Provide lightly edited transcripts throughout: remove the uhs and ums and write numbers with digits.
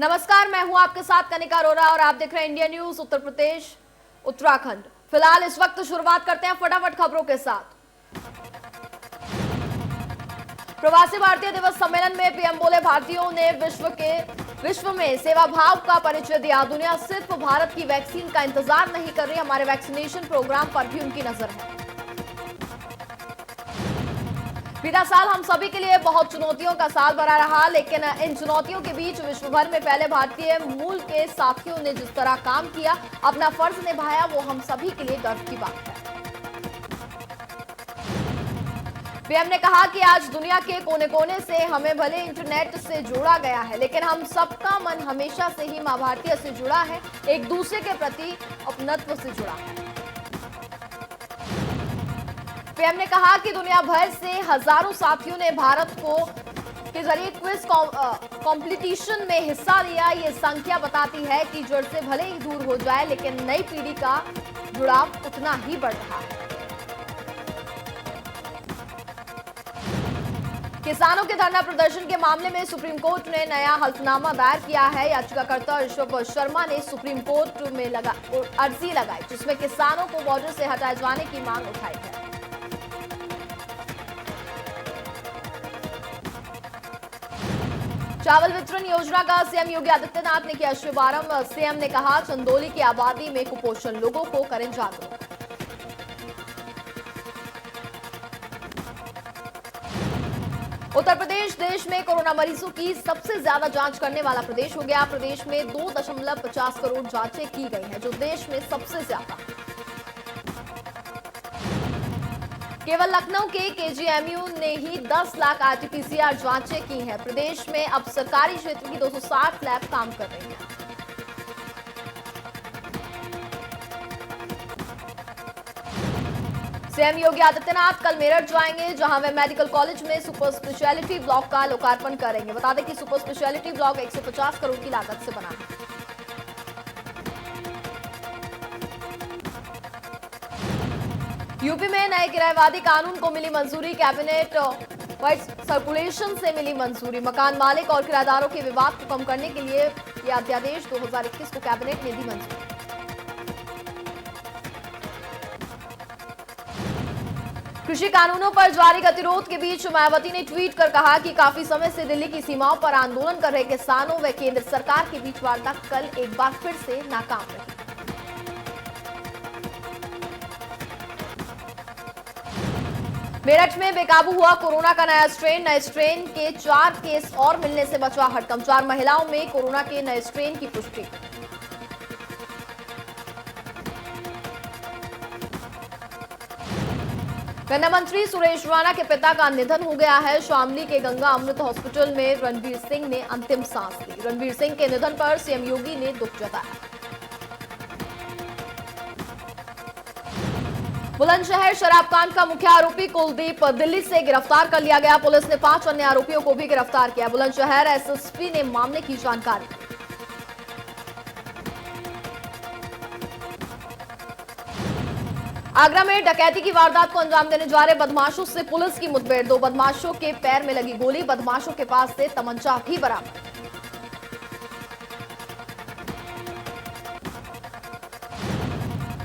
नमस्कार, मैं हूं आपके साथ कनिका अरोरा और आप देख रहे हैं इंडिया न्यूज उत्तर प्रदेश उत्तराखंड। फिलहाल इस वक्त शुरुआत करते हैं फटाफट खबरों के साथ। प्रवासी भारतीय दिवस सम्मेलन में पीएम बोले, भारतीयों ने विश्व में सेवा भाव का परिचय दिया। दुनिया सिर्फ भारत की वैक्सीन का इंतजार नहीं कर रही, हमारे वैक्सीनेशन प्रोग्राम पर भी उनकी नजर है। बीता साल हम सभी के लिए बहुत चुनौतियों का साल बना रहा, लेकिन इन चुनौतियों के बीच विश्व भर में फैले भारतीय मूल के साथियों ने जिस तरह काम किया, अपना फर्ज निभाया, वो हम सभी के लिए गर्व की बात है। पीएम ने कहा कि आज दुनिया के कोने कोने से हमें भले इंटरनेट से जोड़ा गया है, लेकिन हम सबका मन हमेशा से ही मां भारतीय से जुड़ा है, एक दूसरे के प्रति अपनत्व से जुड़ा है। पीएम ने कहा कि दुनिया भर से हजारों साथियों ने भारत के जरिए क्विज कंपटीशन में हिस्सा लिया। ये संख्या बताती है कि जड़ से भले ही दूर हो जाए, लेकिन नई पीढ़ी का जुड़ाव उतना ही बढ़ रहा है। किसानों के धरना प्रदर्शन के मामले में सुप्रीम कोर्ट ने नया हल्फनामा दायर किया है। याचिकाकर्ता ऋषभ शर्मा ने सुप्रीम कोर्ट में अर्जी लगाई, जिसमें किसानों को बॉर्डर से हटाए जाने की मांग उठाई है। चावल वितरण योजना का सीएम योगी आदित्यनाथ ने किया शुभारंभ। सीएम ने कहा, चंदौली की आबादी में कुपोषण, लोगों को करें जागरूक। उत्तर प्रदेश देश में कोरोना मरीजों की सबसे ज्यादा जांच करने वाला प्रदेश हो गया। प्रदेश में 2.50 करोड़ जांचें की गई हैं, जो देश में सबसे ज्यादा। केवल लखनऊ के केजीएमयू ने ही 10 लाख आरटीपीसीआर जांचें की हैं। प्रदेश में अब सरकारी क्षेत्र की 260 लैब काम कर रही हैं। सीएम योगी आदित्यनाथ कल मेरठ जाएंगे, जहां वे मेडिकल कॉलेज में सुपर स्पेशलिटी ब्लॉक का लोकार्पण करेंगे। बता दें कि सुपर स्पेशलिटी ब्लॉक 150 करोड़ की लागत से बना है। यूपी में नए किराएवादी कानून को मिली मंजूरी। कैबिनेट वाइड सर्कुलेशन से मिली मंजूरी। मकान मालिक और किराएदारों के विवाद को कम करने के लिए यह अध्यादेश 2021 को कैबिनेट ने दी मंजूरी। कृषि कानूनों पर जारी गतिरोध के बीच मायावती ने ट्वीट कर कहा कि काफी समय से दिल्ली की सीमाओं पर आंदोलन कर रहे किसानों व केंद्र सरकार के बीच वार्ता कल एक बार फिर से नाकाम रही। मेरठ में बेकाबू हुआ कोरोना का नया स्ट्रेन। नए स्ट्रेन के 4 केस और मिलने से बचा हड़कंप। 4 महिलाओं में कोरोना के नए स्ट्रेन की पुष्टि। गन्ना मंत्री सुरेश राणा के पिता का निधन हो गया है। शामली के गंगा अमृत हॉस्पिटल में रणवीर सिंह ने अंतिम सांस ली। रणवीर सिंह के निधन पर सीएम योगी ने दुख जताया। बुलंदशहर शराब कांड का मुख्य आरोपी कुलदीप दिल्ली से गिरफ्तार कर लिया गया। पुलिस ने 5 अन्य आरोपियों को भी गिरफ्तार किया। बुलंदशहर एसएसपी ने मामले की जानकारी दी। आगरा में डकैती की वारदात को अंजाम देने जा रहे बदमाशों से पुलिस की मुठभेड़। 2 बदमाशों के पैर में लगी गोली। बदमाशों के पास से तमंचा भी बरामद।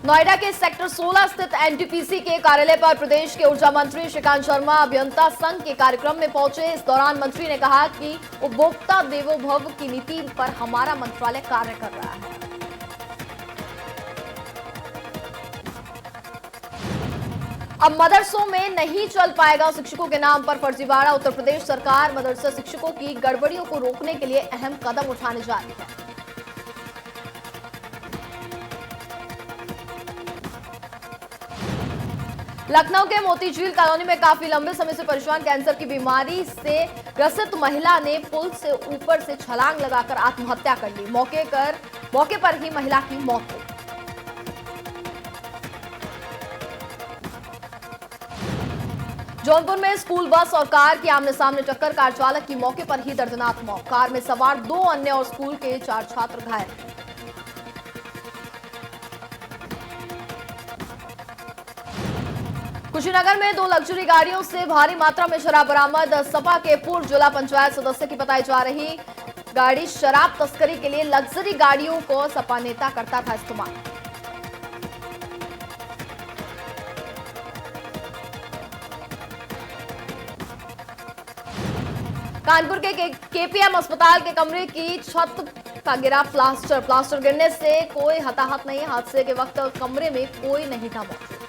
नोएडा के सेक्टर 16 स्थित एनटीपीसी के कार्यालय पर प्रदेश के ऊर्जा मंत्री श्रीकांत शर्मा अभियंता संघ के कार्यक्रम में पहुंचे। इस दौरान मंत्री ने कहा कि उपभोक्ता देवो भव की नीति पर हमारा मंत्रालय कार्य कर रहा है। अब मदरसों में नहीं चल पाएगा शिक्षकों के नाम पर फर्जीवाड़ा। उत्तर प्रदेश सरकार मदरसा शिक्षकों की गड़बड़ियों को रोकने के लिए अहम कदम उठाने जा रही है। लखनऊ के मोतीझील कॉलोनी में काफी लंबे समय से परेशान कैंसर की बीमारी से ग्रसित महिला ने पुल से ऊपर से छलांग लगाकर आत्महत्या कर ली। मौके पर ही महिला की मौत हो गई। जौनपुर में स्कूल बस और कार की आमने सामने टक्कर। कार चालक की मौके पर ही दर्दनाक मौत। कार में सवार 2 अन्य और स्कूल के 4 छात्र घायल। कुशीनगर में 2 लग्जरी गाड़ियों से भारी मात्रा में शराब बरामद। सपा के पूर्व जिला पंचायत सदस्य की बताई जा रही गाड़ी शराब तस्करी के लिए लग्जरी गाड़ियों को सपा नेता करता था इस्तेमाल। कानपुर के केपीएम अस्पताल के कमरे की छत का गिरा प्लास्टर गिरने से कोई हताहत नहीं। हादसे के वक्त कमरे में कोई नहीं था मौजूद।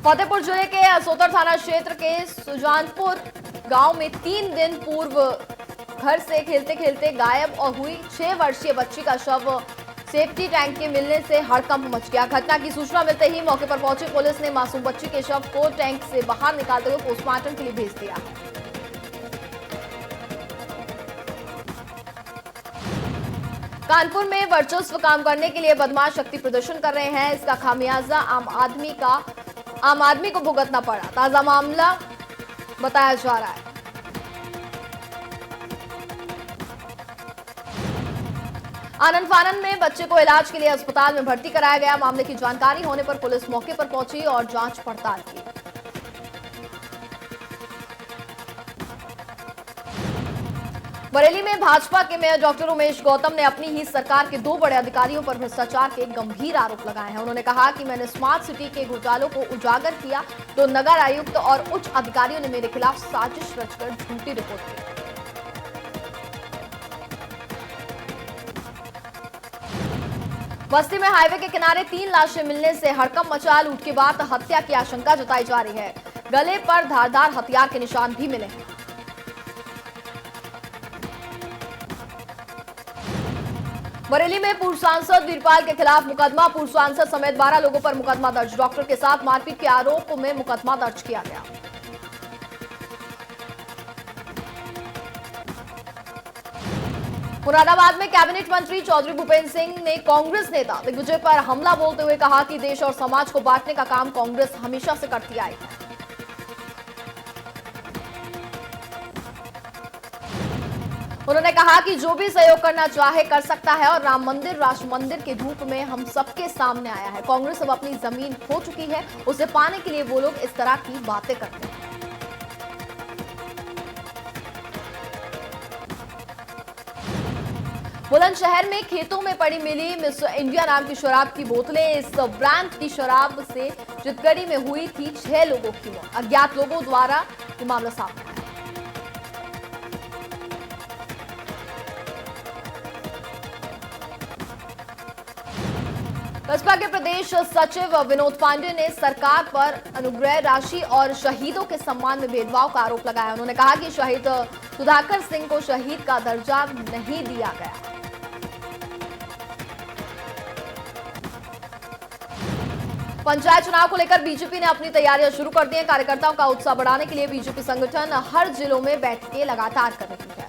फतेहपुर जिले के असोतर थाना क्षेत्र के सुजानपुर गांव में 3 दिन पूर्व घर से खेलते खेलते गायब और हुई 6 वर्षीय बच्ची का शव सेफ्टी टैंक के मिलने से हड़कंप मच गया। घटना की सूचना मिलते ही मौके पर पहुंची पुलिस ने मासूम बच्ची के शव को टैंक से बाहर निकालते हुए पोस्टमार्टम के लिए भेज दिया। कानपुर में वर्चस्व काम करने के लिए बदमाश शक्ति प्रदर्शन कर रहे हैं। इसका खामियाजा आम आदमी को भुगतना पड़ा। ताजा मामला बताया जा रहा है। आनंद फानन में बच्चे को इलाज के लिए अस्पताल में भर्ती कराया गया। मामले की जानकारी होने पर पुलिस मौके पर पहुंची और जांच पड़ताल की। बरेली में भाजपा के मेयर डॉक्टर उमेश गौतम ने अपनी ही सरकार के 2 बड़े अधिकारियों पर भ्रष्टाचार के गंभीर आरोप लगाए हैं। उन्होंने कहा कि मैंने स्मार्ट सिटी के घोटालों को उजागर किया तो नगर आयुक्त और उच्च अधिकारियों ने मेरे खिलाफ साजिश रचकर झूठी रिपोर्ट की। बस्ती में हाईवे के किनारे 3 लाशें मिलने से हड़कंप मचा। लूट के बाद हत्या की आशंका जताई जा रही है। गले पर धारदार हथियार के निशान भी मिले हैं। बरेली में पूर्व सांसद वीरपाल के खिलाफ मुकदमा। पूर्व सांसद समेत 12 लोगों पर मुकदमा दर्ज। डॉक्टर के साथ मारपीट के आरोप में मुकदमा दर्ज किया गया। मुरादाबाद में कैबिनेट मंत्री चौधरी भूपेंद्र सिंह ने कांग्रेस नेता दिग्विजय पर हमला बोलते हुए कहा कि देश और समाज को बांटने का काम कांग्रेस हमेशा से करती आई है। उन्होंने कहा कि जो भी सहयोग करना चाहे कर सकता है और राम मंदिर राष्ट्र मंदिर के रूप में हम सबके सामने आया है। कांग्रेस अब अपनी जमीन खो चुकी है, उसे पाने के लिए वो लोग इस तरह की बातें करते हैं। बुलंदशहर में खेतों में पड़ी मिली मिस इंडिया नाम की शराब की बोतलें। इस ब्रांड की शराब से चितगड़ी में हुई थी 6 लोगों की मौत। अज्ञात लोगों द्वारा ये मामला सामने आया। बसपा के प्रदेश सचिव विनोद पांडे ने सरकार पर अनुग्रह राशि और शहीदों के सम्मान में भेदभाव का आरोप लगाया। उन्होंने कहा कि शहीद सुधाकर सिंह को शहीद का दर्जा नहीं दिया गया। पंचायत चुनाव को लेकर बीजेपी ने अपनी तैयारियां शुरू कर दी हैं। कार्यकर्ताओं का उत्साह बढ़ाने के लिए बीजेपी संगठन हर जिलों में बैठकें लगातार कर रही है।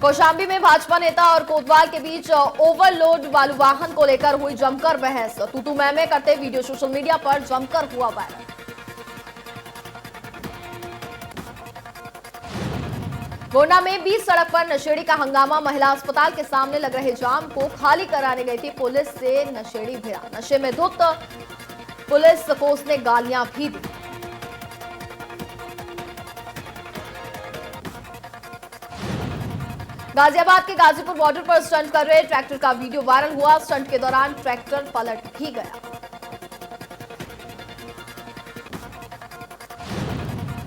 कौशाम्बी में भाजपा नेता और कोतवाल के बीच ओवरलोड बालू वाहन को लेकर हुई जमकर बहस। तू मैं करते वीडियो सोशल मीडिया पर जमकर हुआ वायरल। गोंडा में 20 सड़क पर नशेड़ी का हंगामा। महिला अस्पताल के सामने लग रहे जाम को खाली कराने गई थी पुलिस से नशेड़ी भिड़ा। नशे में धुत पुलिस को उसने गालियां भी दी। गाजियाबाद के गाजीपुर बॉर्डर पर स्टंट कर रहे ट्रैक्टर का वीडियो वायरल हुआ। स्टंट के दौरान ट्रैक्टर पलट भी गया।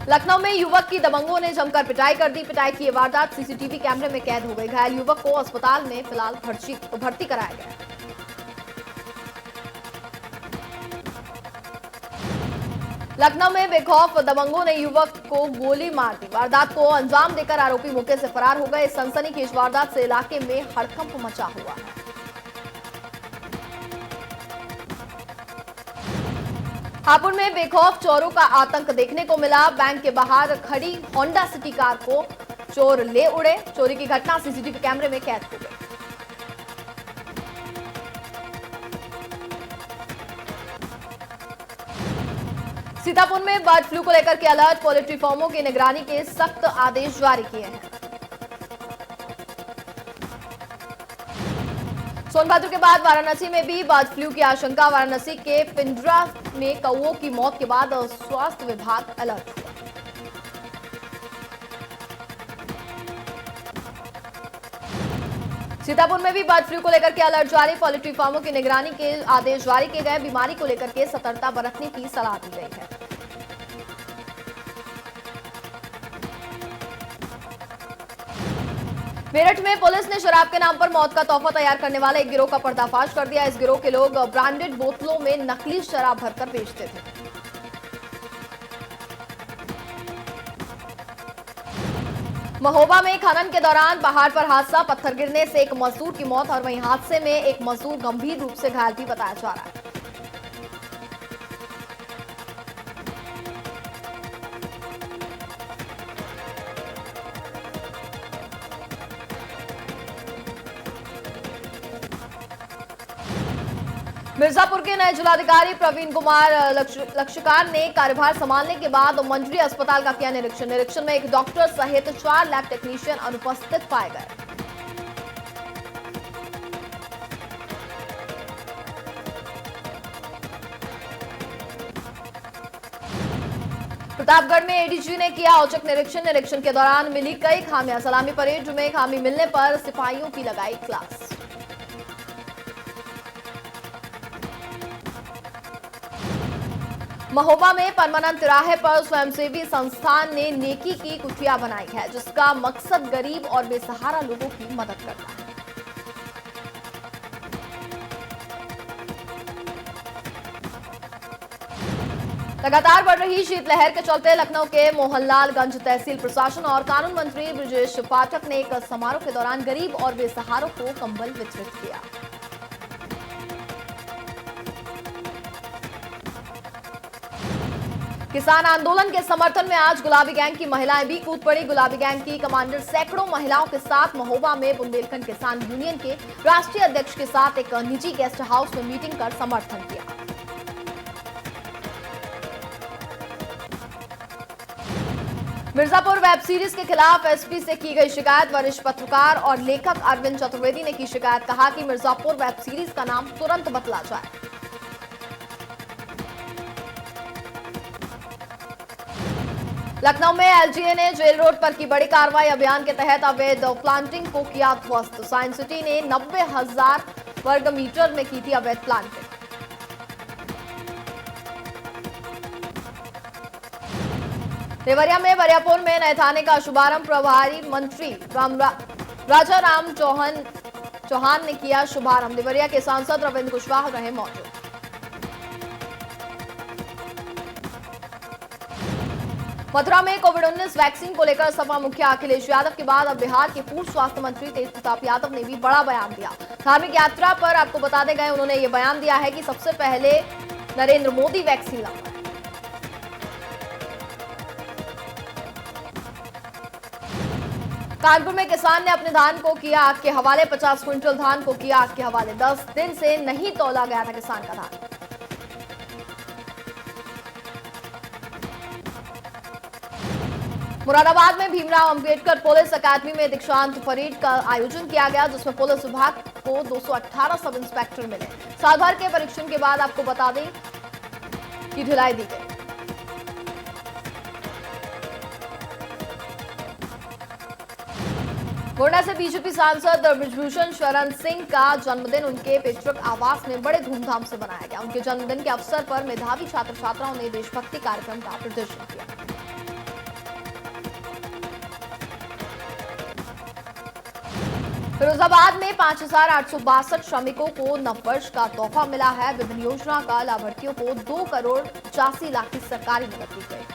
लखनऊ में युवक की दबंगों ने जमकर पिटाई कर दी। पिटाई की ये वारदात सीसीटीवी कैमरे में कैद हो गई। घायल युवक को अस्पताल में फिलहाल भर्ती कराया गया। लखनऊ में बेखौफ दबंगों ने युवक को गोली मार दी। वारदात को अंजाम देकर आरोपी मौके से फरार हो गए। सनसनीखेज वारदात से इलाके में हड़कंप मचा हुआ है। हापुड़ में बेखौफ चोरों का आतंक देखने को मिला। बैंक के बाहर खड़ी होंडा सिटी कार को चोर ले उड़े। चोरी की घटना सीसीटीवी कैमरे में कैद हो गई। सीतापुर में बर्ड फ्लू को लेकर के अलर्ट। पोल्ट्री फार्मों की निगरानी के सख्त आदेश जारी किए हैं। सोनभद्र के बाद वाराणसी में भी बर्ड फ्लू की आशंका। वाराणसी के पिंजरा में कौओं की मौत के बाद स्वास्थ्य विभाग अलर्ट हुआ। सीतापुर में भी बर्ड फ्लू को लेकर के अलर्ट जारी। पोल्ट्री फार्मों की निगरानी के आदेश जारी किए गए। बीमारी को लेकर के सतर्कता बरतने की सलाह दी गई है। मेरठ में पुलिस ने शराब के नाम पर मौत का तोहफा तैयार करने वाले एक गिरोह का पर्दाफाश कर दिया। इस गिरोह के लोग ब्रांडेड बोतलों में नकली शराब भरकर बेचते थे। महोबा में खनन के दौरान पहाड़ पर हादसा। पत्थर गिरने से एक मजदूर की मौत और वहीं हादसे में एक मजदूर गंभीर रूप से घायल भी बताया जा रहा है। मिर्जापुर के नए जिलाधिकारी प्रवीण कुमार लक्षकार ने कार्यभार संभालने के बाद मंजरी अस्पताल का किया निरीक्षण। निरीक्षण में एक डॉक्टर सहित 4 लैब टेक्नीशियन अनुपस्थित पाए गए। प्रतापगढ़ में एडीजी ने किया औचक निरीक्षण। निरीक्षण के दौरान मिली कई खामियां। सलामी परेड में खामी मिलने पर सिपाहियों की लगाई क्लास। महोबा में परमानंद तिराहे पर स्वयंसेवी संस्थान ने नेकी की कुटिया बनाई है, जिसका मकसद गरीब और बेसहारा लोगों की मदद करना है। लगातार बढ़ रही शीतलहर के चलते लखनऊ के मोहनलालगंज तहसील प्रशासन और कानून मंत्री ब्रजेश पाठक ने एक समारोह के दौरान गरीब और बेसहारों को कंबल वितरित किया। किसान आंदोलन के समर्थन में आज गुलाबी गैंग की महिलाएं भी कूद पड़ी। गुलाबी गैंग की कमांडर सैकड़ों महिलाओं के साथ महोबा में बुंदेलखंड किसान यूनियन के राष्ट्रीय अध्यक्ष के साथ एक निजी गेस्ट हाउस में मीटिंग कर समर्थन किया। मिर्जापुर वेब सीरीज के खिलाफ एसपी से की गई शिकायत। वरिष्ठ पत्रकार और लेखक अरविंद चतुर्वेदी ने की शिकायत। कहा कि मिर्जापुर वेब सीरीज का नाम तुरंत बदला जाए। लखनऊ में एलजीए ने जेल रोड पर की बड़ी कार्रवाई। अभियान के तहत अवैध प्लांटिंग को किया ध्वस्त। साइंस सिटी ने 90,000 वर्ग मीटर में की थी अवैध प्लांटिंग। देवरिया में बरियापुर में नए थाने का शुभारंभ प्रभारी मंत्री राजा राम चौहान ने किया शुभारंभ। देवरिया के सांसद रविंद्र कुशवाहा रहे मौजूद। मथुरा में कोविड-19 वैक्सीन को लेकर सपा मुखिया अखिलेश यादव के बाद अब बिहार के पूर्व स्वास्थ्य मंत्री तेज प्रताप यादव ने भी बड़ा बयान दिया। धार्मिक यात्रा पर आपको बताते गए उन्होंने ये बयान दिया है कि सबसे पहले नरेंद्र मोदी वैक्सीन लाए। कानपुर में किसान ने अपने धान को किया आग के हवाले। 50 क्विंटल धान को किया आग के हवाले। 10 दिन से नहीं तौला गया था किसान का धान। मुरादाबाद में भीमराव अंबेडकर पुलिस अकादमी में दीक्षांत परेड का आयोजन किया गया, जिसमें पुलिस विभाग को 218 सब इंस्पेक्टर मिले। साल भर के परीक्षण के बाद आपको बता दें कि ढिलाई दी गई। गोंडा से बीजेपी सांसद ब्रजभूषण शरण सिंह का जन्मदिन उनके पैतृक आवास में बड़े धूमधाम से मनाया गया। उनके जन्मदिन के अवसर पर मेधावी छात्र छात्राओं ने देशभक्ति कार्यक्रम का प्रदर्शन किया। फिरोजाबाद में 5,862 श्रमिकों को नववर्ष का तोहफा मिला है। विभिन्न योजना का लाभार्थियों को 2 करोड़ 85 लाख की सरकारी मदद दी गई।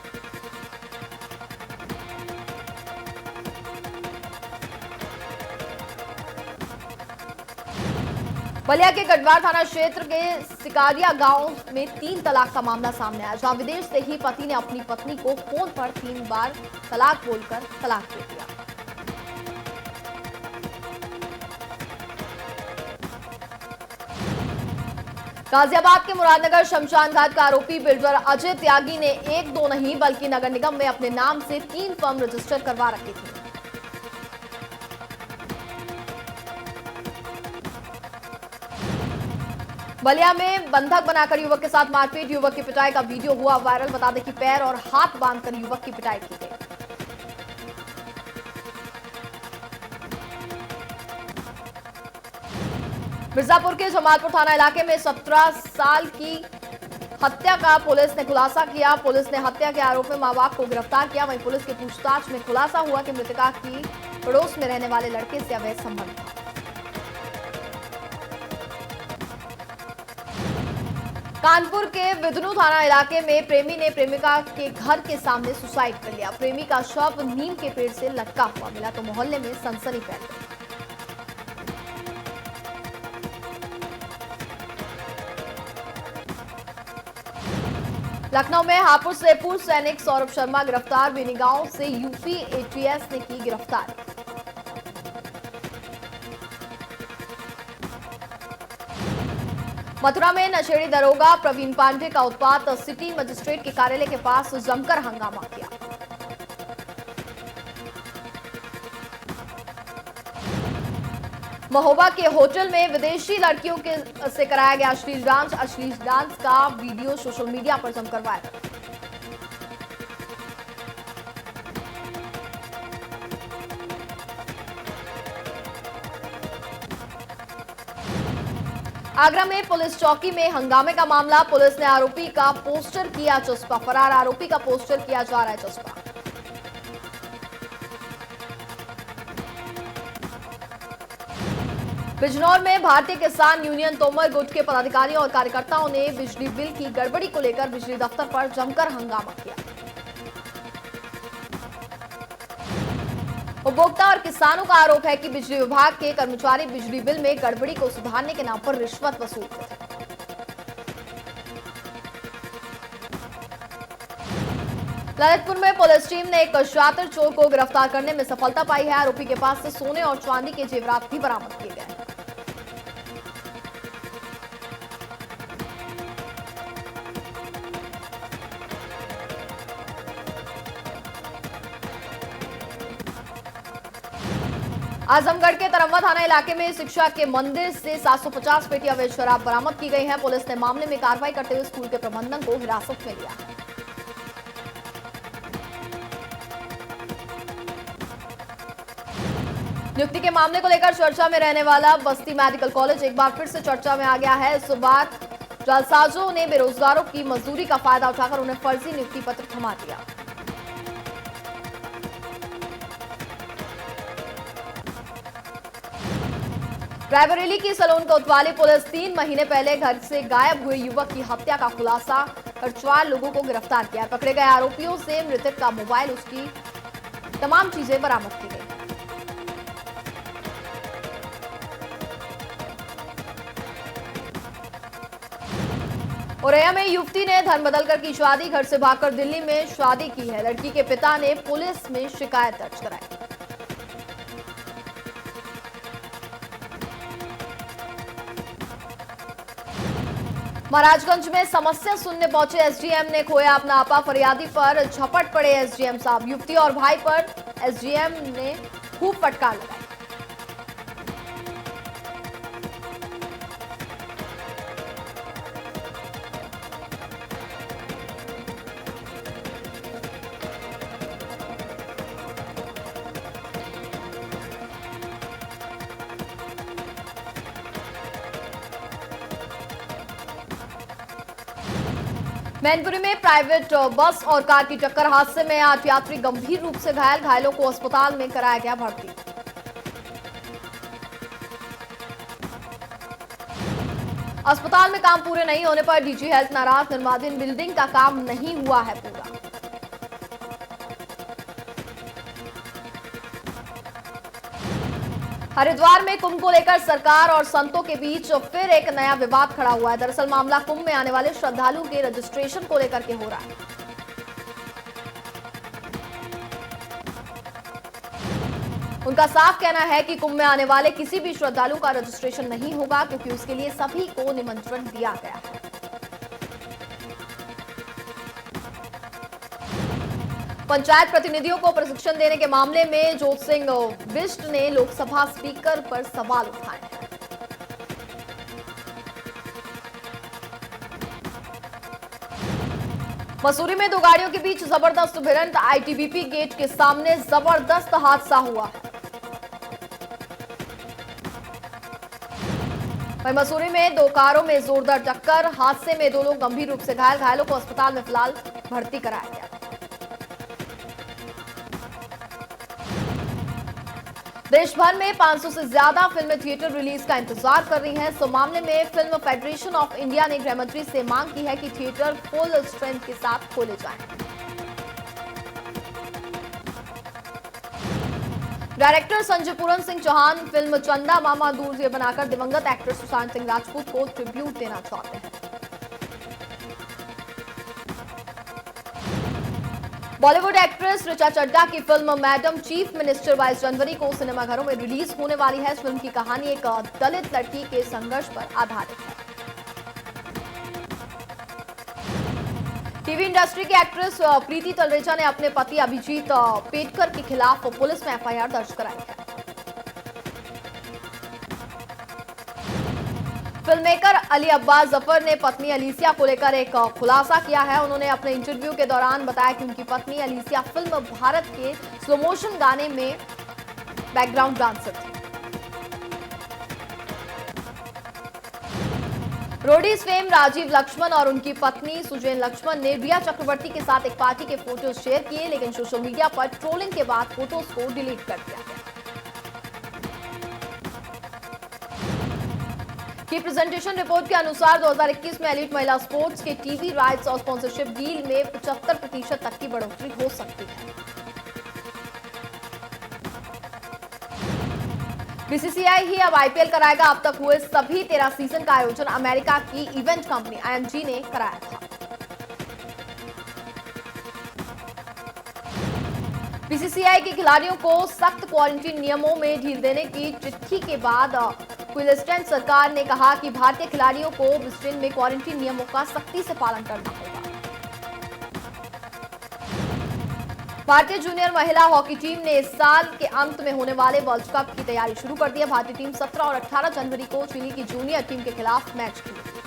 बलिया के गढ़वाल थाना क्षेत्र के सिकारिया गांव में 3 तलाक का मामला सामने आया, जहां विदेश से ही पति ने अपनी पत्नी को फोन पर 3 बार तलाक बोलकर तलाक दे दिया। गाजियाबाद के मुरादनगर शमशान घाट का आरोपी बिल्डर अजय त्यागी ने 1-2 नहीं बल्कि नगर निगम में अपने नाम से 3 फर्म रजिस्टर करवा रखी थी। बलिया में बंधक बनाकर युवक के साथ मारपीट, युवक की पिटाई का वीडियो हुआ वायरल। बता दें कि पैर और हाथ बांधकर युवक की पिटाई की गई। मिर्जापुर के जमालपुर थाना इलाके में 17 साल की हत्या का पुलिस ने खुलासा किया। पुलिस ने हत्या के आरोप में मां बाप को गिरफ्तार किया। वहीं पुलिस की पूछताछ में खुलासा हुआ कि मृतका की पड़ोस में रहने वाले लड़के से अवैध संबंध था। कानपुर के विदनू थाना इलाके में प्रेमी ने प्रेमिका के घर के सामने सुसाइड कर लिया। प्रेमी का शव नीम के पेड़ से लटका हुआ मिला तो मोहल्ले में सनसनी फैल गई। लखनऊ में हापुड़ से पूर्व सैनिक सौरभ शर्मा गिरफ्तार। बेनी गांव से यूपी एटीएस ने की गिरफ्तारी। मथुरा में नशेड़ी दरोगा प्रवीण पांडे का उत्पात। सिटी मजिस्ट्रेट के कार्यालय के पास जमकर हंगामा किया। महोबा के होटल में विदेशी लड़कियों से कराया गया अश्लील डांस। अश्लील डांस का वीडियो सोशल मीडिया पर जमकर वायरल। आगरा में पुलिस चौकी में हंगामे का मामला। पुलिस ने आरोपी का पोस्टर किया चस्पा। फरार आरोपी का पोस्टर किया जा रहा है चस्पा। बिजनौर में भारतीय किसान यूनियन तोमर गुट के पदाधिकारियों और कार्यकर्ताओं ने बिजली बिल की गड़बड़ी को लेकर बिजली दफ्तर पर जमकर हंगामा किया। उपभोक्ता और किसानों का आरोप है कि बिजली विभाग के कर्मचारी बिजली बिल में गड़बड़ी को सुधारने के नाम पर रिश्वत वसूलते थे। ललितपुर में पुलिस टीम ने एक शातिर चोर को गिरफ्तार करने में सफलता पाई है। आरोपी के पास से सोने और चांदी के जेवरात भी बरामद किए गए हैं। आजमगढ़ के तरम्बा थाना इलाके में शिक्षा के मंदिर से 750 पेटी अवैध शराब बरामद की गई है। पुलिस ने मामले में कार्रवाई करते हुए स्कूल के प्रबंधन को हिरासत में लिया है। नियुक्ति के मामले को लेकर चर्चा में रहने वाला बस्ती मेडिकल कॉलेज एक बार फिर से चर्चा में आ गया है। इस बार जालसाजों ने बेरोजगारों की मजदूरी का फायदा उठाकर उन्हें फर्जी नियुक्ति पत्र थमा दिया। रायबरेली की सलोन कोतवाली पुलिस 3 महीने पहले घर से गायब हुए युवक की हत्या का खुलासा कर 4 लोगों को गिरफ्तार किया। पकड़े गए आरोपियों से मृतक का मोबाइल, उसकी तमाम चीजें बरामद की गई। औरैया में युवती ने धर्म बदलकर की शादी। घर से भागकर दिल्ली में शादी की है। लड़की के पिता ने पुलिस में शिकायत दर्ज कराई। महाराजगंज में समस्या सुनने पहुंचे एसडीएम ने खोया अपना आपा। फरियादी पर झपट पड़े एसडीएम साहब। युवती और भाई पर एसडीएम ने खूब फटकार लगाई। मैनपुरी में प्राइवेट बस और कार की टक्कर हादसे में 8 यात्री गंभीर रूप से घायल। घायलों को अस्पताल में कराया गया भर्ती। अस्पताल में काम पूरे नहीं होने पर डीजी हेल्थ नाराज। निर्माणाधीन बिल्डिंग का काम नहीं हुआ है पूरा। हरिद्वार में कुंभ को लेकर सरकार और संतों के बीच फिर एक नया विवाद खड़ा हुआ है। दरअसल मामला कुंभ में आने वाले श्रद्धालुओं के रजिस्ट्रेशन को लेकर के हो रहा है। उनका साफ कहना है कि कुंभ में आने वाले किसी भी श्रद्धालु का रजिस्ट्रेशन नहीं होगा, क्योंकि उसके लिए सभी को निमंत्रण दिया गया है। पंचायत प्रतिनिधियों को प्रशिक्षण देने के मामले में जोत सिंह बिष्ट ने लोकसभा स्पीकर पर सवाल उठाए। मसूरी में दो गाड़ियों के बीच जबरदस्त भिड़ंत, आईटीबीपी गेट के सामने जबरदस्त हादसा हुआ। वहीं मसूरी में दो कारों में जोरदार टक्कर, हादसे में दो लोग गंभीर रूप से घायल, घायलों को अस्पताल में फिलहाल भर्ती कराया गया। देश भर में 500 से ज्यादा फिल्में थिएटर रिलीज का इंतजार कर रही हैं। इस मामले में फिल्म फेडरेशन ऑफ इंडिया ने गृह मंत्री से मांग की है कि थिएटर फुल स्ट्रेंथ के साथ खोले जाएं। डायरेक्टर संजय पूरन सिंह चौहान फिल्म चंदा मामा दूर से बनाकर दिवंगत एक्टर सुशांत सिंह राजपूत को ट्रिब्यूट देना चाहते हैं। बॉलीवुड एक्ट्रेस ऋचा चड्ढा की फिल्म मैडम चीफ मिनिस्टर 22 जनवरी को सिनेमाघरों में रिलीज होने वाली है। इस फिल्म की कहानी एक दलित लड़की के संघर्ष पर आधारित है। टीवी इंडस्ट्री की एक्ट्रेस प्रीति तलरेजा ने अपने पति अभिजीत पेटकर के खिलाफ पुलिस में एफआईआर दर्ज कराई है। फिल्ममेकर अली अब्बास जफर ने पत्नी अलीसिया को लेकर एक खुलासा किया है। उन्होंने अपने इंटरव्यू के दौरान बताया कि उनकी पत्नी अलीसिया फिल्म भारत के स्लो मोशन गाने में बैकग्राउंड डांसर थी। रोडीज फेम राजीव लक्ष्मण और उनकी पत्नी सुजैन लक्ष्मण ने रिया चक्रवर्ती के साथ एक पार्टी के फोटोज शेयर किए, लेकिन सोशल मीडिया पर ट्रोलिंग के बाद फोटोज को डिलीट कर दिया गया। की प्रेजेंटेशन रिपोर्ट के अनुसार 2021 में एलीट महिला स्पोर्ट्स के टीवी राइट्स और स्पॉन्सरशिप डील में 75% तक की बढ़ोतरी हो सकती है। बीसीसीआई ही अब आईपीएल कराएगा। अब तक हुए सभी 13 सीजन का आयोजन अमेरिका की इवेंट कंपनी IMG ने कराया था। बीसीसीआई के खिलाड़ियों को सख्त क्वारंटीन नियमों में ढील देने की चिट्ठी के बाद क्वींसलैंड सरकार ने कहा कि भारतीय खिलाड़ियों को ब्रिस्बेन में क्वारंटीन नियमों का सख्ती से पालन करना होगा। भारतीय जूनियर महिला हॉकी टीम ने इस साल के अंत में होने वाले वर्ल्ड कप की तैयारी शुरू कर दी है। भारतीय टीम 17 और 18 जनवरी को चिली की जूनियर टीम के खिलाफ मैच खेलेगी।